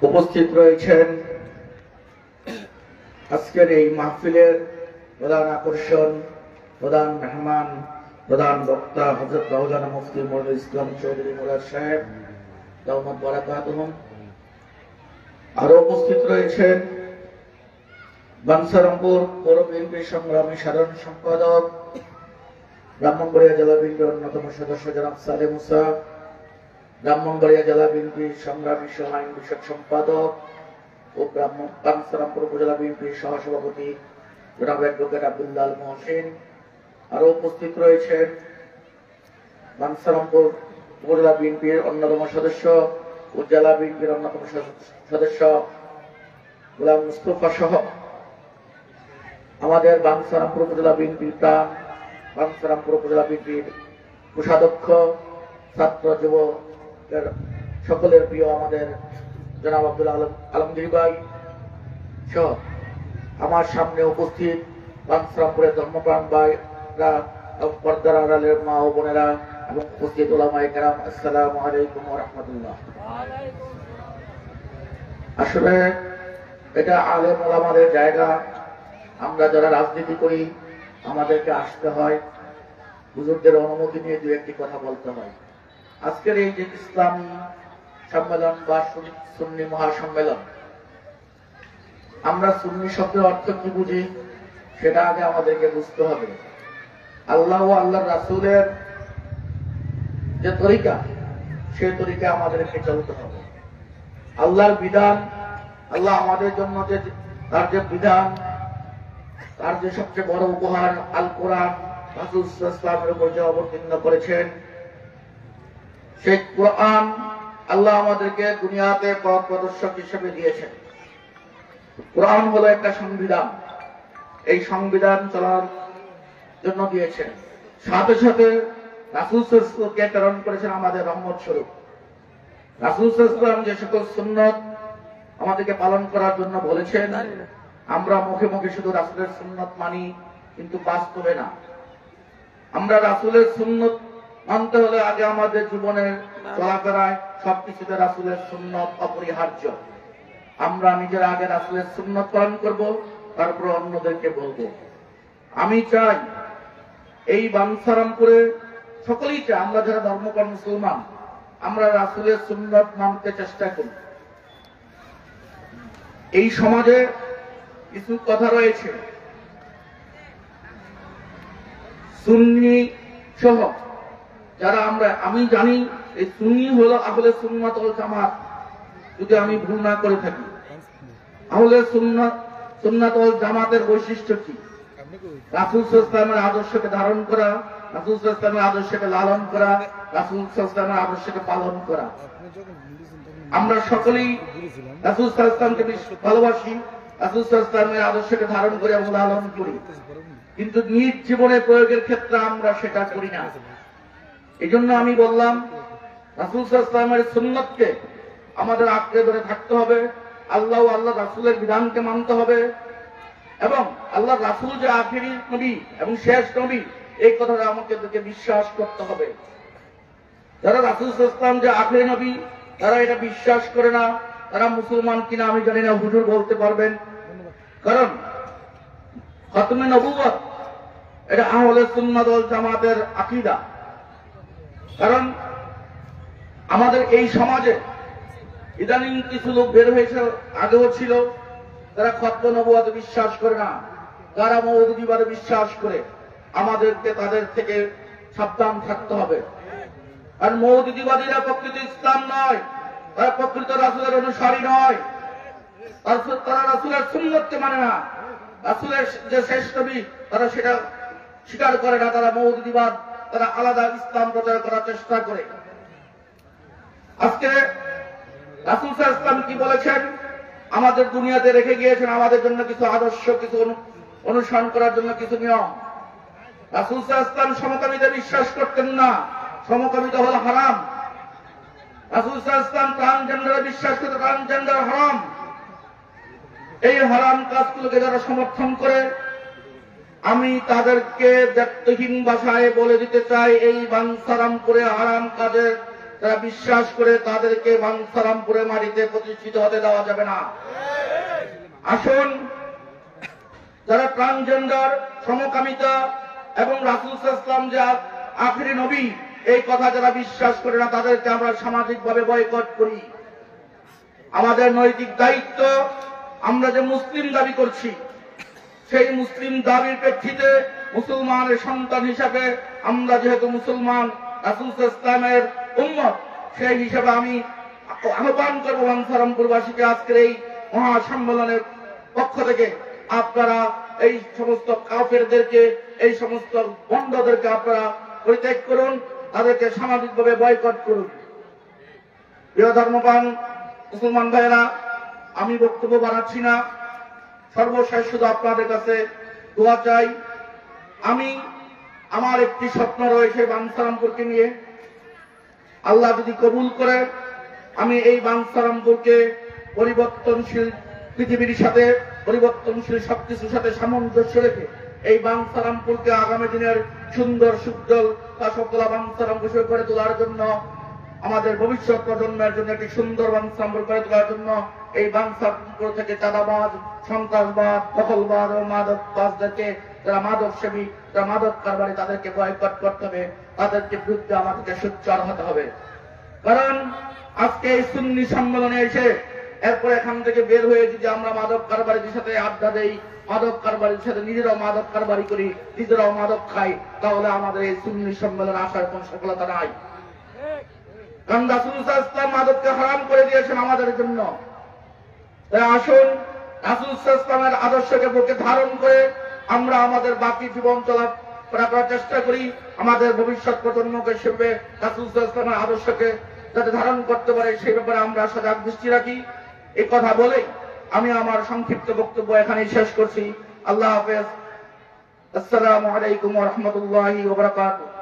উপস্থিত রয়েছেন আজকের এই মাহফিলের প্রধান আকর্ষণ, প্রধান মেহমান, প্রধান বক্তা হযরত মাওলানা মুফতি মনিরুল ইসলাম চৌধুরী মুরাদ সাহেব দাওমাত বারাকাতুহুম। আরো উপস্থিত রয়েছেন বাঞ্ছারামপুর পৌর বিএনপির সংগ্রামী সাধারণ সম্পাদক, ব্রাহ্মণবাড়িয়া জেলা বিএনপির অন্যতম সদস্য জনাব সালেহ মুসা, ব্রাহ্মণবাড়িয়া জেলা বিএনপির সংগ্রামী সহ আইন বিষয়ক সম্পাদক ও বাঞ্ছারামপুর উপজেলা বিএনপির সহসভাপতি জনাব অ্যাডভোকেট আব্দুল্লাহ আল মহসিন। আরো উপস্থিত রয়েছেন বাঞ্ছারামপুর উপজেলা বিএনপির অন্যতম সদস্য ও জেলা বিএনপির অন্যতম সদস্য গোলাম মুস্তফা সহ আমাদের বাঞ্ছারামপুর উপজেলা বিএনপির প্রাণ, বাঞ্ছারামপুর উপজেলা বিএনপির কোষাধ্যক্ষ, ছাত্র যুব সকলের প্রিয় আমাদের জনাব আব্দুল আলমগীর ভাই সহ আমার সামনে উপস্থিত বাঞ্ছারামপুরের ধর্মপ্রাণ ভাইরা, পর্দার আড়ালের মা ও বোনেরা এবং উপস্থিত উলামায়ে কেরাম, আসসালামু আলাইকুম ওয়া রাহমাতুল্লাহ। আসলে এটা আলেম ওলামাদের জায়গা। আমরা যারা রাজনীতি করি আমাদেরকে আসতে হয়, হুজুরদের অনুমতি নিয়ে দু একটি কথা বলতে হয়। আজকের এই যে ইসলামী সম্মেলন বা সুন্নি মহাসম্মেলন, আমরা সুন্নি শব্দের অর্থ কি বুঝি সেটা আগে আমাদেরকে বুঝতে হবে। আল্লাহ ও আল্লাহর রাসূলের যে তরিকা, সেই তরিকা আমাদেরকে চলতে হবে। আল্লাহর বিধান, আল্লাহ আমাদের জন্য যে তার যে বিধান, তার যে সবচেয়ে বড় উপহার আল কোরআন রাসূল সাল্লাল্লাহু আলাইহি ওয়াসাল্লামের উপর যে অবতীর্ণ করেছেন, সেই কোরআন আল্লাহ আমাদেরকে দুনিয়াতে পথ প্রদর্শক হিসেবে দিয়েছেন। কোরআন হলো একটা সংবিধান, এই সংবিধান চলার জন্য দিয়েছেন। সাথে সাথে রাসূল সাল্লাল্লাহু আলাইহি ওয়াসাল্লামকে প্রেরণ করেছেন আমাদের রহমত স্বরূপ। রাসূল সাল্লাল্লাহু আলাইহি ওয়াসাল্লাম যে সকল সুন্নত আমাদেরকে পালন করার জন্য বলেছেন, আমরা মুখে মুখে শুধু রাসূলের সুন্নত মানি, কিন্তু বাস্তবে না। আমরা রাসূলের সুন্নত মানতে হলে আগে আমাদের জীবনের চলাফেরায় সবকিছুতে রাসূলের সুন্নত অপরিহার্য। আমরা নিজেরা আগে রাসূলের সুন্নত পালন করব, তারপর অন্যদেরকে বলবো। আমি চাই এই বাঞ্ছারামপুরে সকলেই চাই, আমরা যারা ধর্মপ্রাণ মুসলমান, আমরা রাসূলের সুন্নত মানতে চেষ্টা করি। এই সমাজে কিছু কথা রয়েছে, সুন্নি সহ যারা আমি জানি এই সুন্নি হলো আহলে সুন্নাত ওয়াল জামাত, যদি আমি ভুল না করে থাকি। আহলে সুন্নাত ওয়াল জামাতের বৈশিষ্ট্য কি? রাসূল সাল্লাল্লাহু আলাইহি ওয়াসাল্লামের আদর্শকে ধারণ করা, রাসূল সাল্লাল্লাহু আলাইহি ওয়াসাল্লামের আদর্শকে লালন করা, রাসূল সাল্লাল্লাহু আলাইহি ওয়াসাল্লামের আদর্শকে পালন করা। আমরা সকলেই রাসূল সাল্লাল্লাহু আলাইহি ওয়াসাল্লামকে ভালোবাসি, রাসূল সাল্লাল্লাহু আলাইহি ওয়াসাল্লামের আদর্শকে ধারণ করে এবং লালন করি, কিন্তু নিজ জীবনে প্রয়োগের ক্ষেত্রে আমরা সেটা করি না। এই জন্য আমি বললাম, রাসূল সাল্লাল্লাহু আলাইহি ওয়াসাল্লামের সুন্নতকে আমাদের আঁকড়ে ধরে থাকতে হবে, আল্লাহ ও আল্লাহ রাসূলের বিধানকে মানতে হবে, এবং আল্লাহ রাসূল যে আখেরি নবী এবং শেষ নবী, এই কথাটা আমাদেরকে বিশ্বাস করতে হবে। যারা রাসূল সাল্লাল্লাহু আলাইহি ওয়াসাল্লাম যে আখেরি নবী, তারা এটা বিশ্বাস করে না, তারা মুসলমান কিনা আমি জানি না, হুজুর বলতে পারবেন। কারণ খতমে নবুয়ত এটা আহলে সুন্নাত ওয়াল জামাতের আকীদা। কারণ আমাদের এই সমাজে ইদানিং কিছু লোক বের হয়েছে, আগেও ছিল, তারা খতমে নবুয়তে বিশ্বাস করে না, তারা মওদুদিবাদে বিশ্বাস করে। আমাদেরকে তাদের থেকে সাবধান থাকতে হবে। আর মওদুদিবাদীরা প্রকৃত ইসলাম নয়, তারা প্রকৃত রাসূলের অনুসারী নয়, তারা রাসূলের সুন্নতকে মানে না, রাসূলের যে শেষ নবী তারা সেটা স্বীকার করে না, তারা মওদুদিবাদ, তারা আলাদা ইসলাম প্রচার করার চেষ্টা করে। আজকে রাসূল সাল্লাল্লাহু আলাইহি ওয়াসাল্লাম কি বলেছেন? আমাদের দুনিয়াতে রেখে গিয়েছেন আমাদের জন্য কিছু আদর্শ, কিছু অনুসরণ করার জন্য কিছু নিয়ম। রাসূল সাল্লাল্লাহু আলাইহি ওয়াসাল্লাম সমকামিতা বিশ্বাস করতেন না, সমকামিতা হলো হারাম। রাসূল সাল্লাল্লাহু আলাইহি ওয়াসাল্লাম ট্রান্সজেন্ডারে বিশ্বাস করতেন, ট্রান্সজেন্ডার হারাম। এই হারাম কাজগুলোকে যারা সমর্থন করে, আমি তাদেরকে ব্যক্তিহীন ভাষায় বলে দিতে চাই, এই বাঞ্ছারামপুরে হারাম কাজের যারা বিশ্বাস করে তাদেরকে বাঞ্ছারামপুরে মাটিতে প্রতিষ্ঠিত হতে দেওয়া যাবে না। আসুন, যারা ট্রান্সজেন্ডার, সমকামিতা এবং রাসূল সাল্লাল্লাহু আলাইহি ওয়াসাল্লাম যে আখেরি নবী এই কথা যারা বিশ্বাস করে না তাদেরকে আমরা সামাজিকভাবে বয়কট করি। আমাদের নৈতিক দায়িত্ব, আমরা যে মুসলিম দাবি করছি সেই মুসলিম দাবির প্রেক্ষিতে মুসলমানের সন্তান হিসাবে আমরা যেহেতু মুসলমান, রাসূল সাল্লাল্লাহু আলাইহি ওয়াসাল্লামের উম্মত, সেই হিসাবে আমি আহ্বান করব বাঞ্ছারামপুরবাসীকে আজকের এই মহাসম্মেলনের পক্ষ থেকে আপনারা এই সমস্ত কাফেরদেরকে, এই সমস্ত বন্ডদেরকে আপনারা পরিত্যাগ করুন, তাদেরকে সামাজিকভাবে বয়কট করুন। প্রিয় ধর্মপ্রাণ মুসলমান ভাইয়েরা, আমি বক্তব্য বাড়াচ্ছি না, সর্বশেষ শুধু আপনাদের কাছে দোয়া চাই। আমার একটি স্বপ্ন রয়েছে বাঞ্ছারামপুরকে নিয়ে। আল্লাহ যদি কবুল করে আমি এই বাঞ্ছারামপুরকে পরিবর্তনশীল পৃথিবীর সাথে, পরিবর্তনশীল সবকিছুর সাথে সামঞ্জস্য রেখে এই বাঞ্ছারামপুরকে আগামী দিনের সুন্দর সুজ্জ্বল তা সকল বাঞ্ছারামপুর করে তোলার জন্য, আমাদের ভবিষ্যৎ প্রজন্মের জন্য একটি সুন্দর বাঞ্ছারামপুর করে তোলার জন্য এই বাঞ্ছারামপুর থেকে চাঁদাবাজ, সন্ত্রাসবাদ, দখলবাদ ও মাদকবাজদেরকে, যারা মাদক সেবী, যারা মাদক কারবারি, তাদেরকে বয়কট করতে হবে, তাদেরকে বিরুদ্ধে আমাদেরকে সোচ্চার হতে হবে। কারণ আজকে এই সুন্নি সম্মেলনে এসে এরপর এখান থেকে বের হয়েছি যে আমরা মাদক কারবারিদের সাথে আড্ডা দেই, মাদক কারবারির সাথে নিজেরাও মাদক কারবারি করি, নিজেরাও মাদক খাই, তাহলে আমাদের এই সুন্নি সম্মেলনে আসার কোন সফলতা নাই। কারণ রাসূল সাল্লাল্লাহু আলাইহি ওয়াসাল্লাম মাদককে হারাম করে দিয়েছেন আমাদের জন্য। তাই আসুন, রাসূল সাল্লাল্লাহু আলাইহি ওয়াসাল্লামের আদর্শকে বুকে ধারণ করে আমরা আমাদের বাকি জীবন চলাফেরা করার চেষ্টা করি। আমাদের ভবিষ্যৎ প্রজন্মকে সেভাবে রাসূল সাল্লাল্লাহু আলাইহি ওয়াসাল্লামের আদর্শকে যাতে ধারণ করতে পারে সেই ব্যাপারে আমরা সজাগ দৃষ্টি রাখি। এই কথা বলেই আমি আমার সংক্ষিপ্ত বক্তব্য এখানেই শেষ করছি। আল্লাহ হাফেজ। আসসালামু আলাইকুম ওয়া রাহমাতুল্লাহি ওয়া বারাকাতুহু।